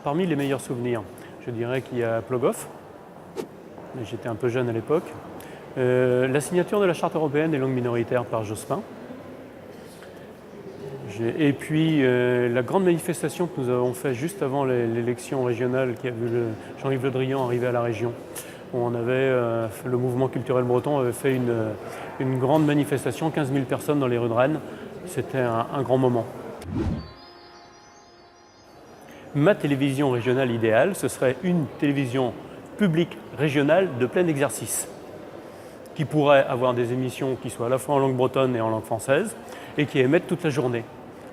parmi les meilleurs souvenirs, je dirais qu'il y a Plogoff, j'étais un peu jeune à l'époque, la signature de la Charte européenne des langues minoritaires par Jospin, et puis la grande manifestation que nous avons faite juste avant l'élection régionale qui a vu Jean-Yves Le Drian arriver à la région. On avait, le mouvement culturel breton avait fait une grande manifestation, 15 000 personnes dans les rues de Rennes. C'était un grand moment. Ma télévision régionale idéale, ce serait une télévision publique régionale de plein exercice, qui pourrait avoir des émissions qui soient à la fois en langue bretonne et en langue française, et qui émettent toute la journée.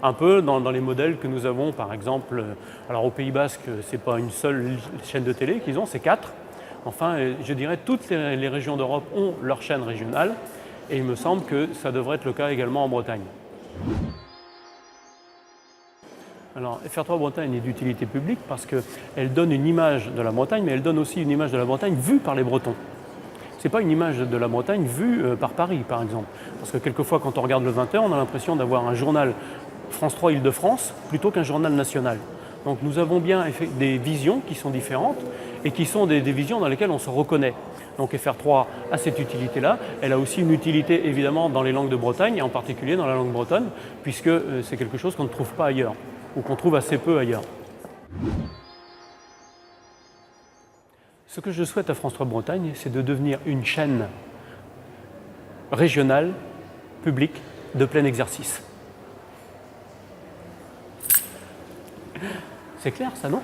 Un peu dans les modèles que nous avons, par exemple, alors au Pays Basque, ce n'est pas une seule chaîne de télé qu'ils ont, c'est 4. Enfin, je dirais toutes les régions d'Europe ont leur chaîne régionale, et il me semble que ça devrait être le cas également en Bretagne. Alors, FR3 Bretagne est d'utilité publique parce qu'elle donne une image de la Bretagne, mais elle donne aussi une image de la Bretagne vue par les Bretons. Ce n'est pas une image de la Bretagne vue par Paris, par exemple. Parce que quelquefois, quand on regarde le 20h, on a l'impression d'avoir un journal France 3 Île-de-France plutôt qu'un journal national. Donc nous avons bien des visions qui sont différentes et qui sont des visions dans lesquelles on se reconnaît. Donc FR3 a cette utilité-là. Elle a aussi une utilité évidemment dans les langues de Bretagne, et en particulier dans la langue bretonne, puisque c'est quelque chose qu'on ne trouve pas ailleurs, ou qu'on trouve assez peu ailleurs. Ce que je souhaite à France 3 Bretagne, c'est de devenir une chaîne régionale, publique, de plein exercice. C'est clair ça, non ?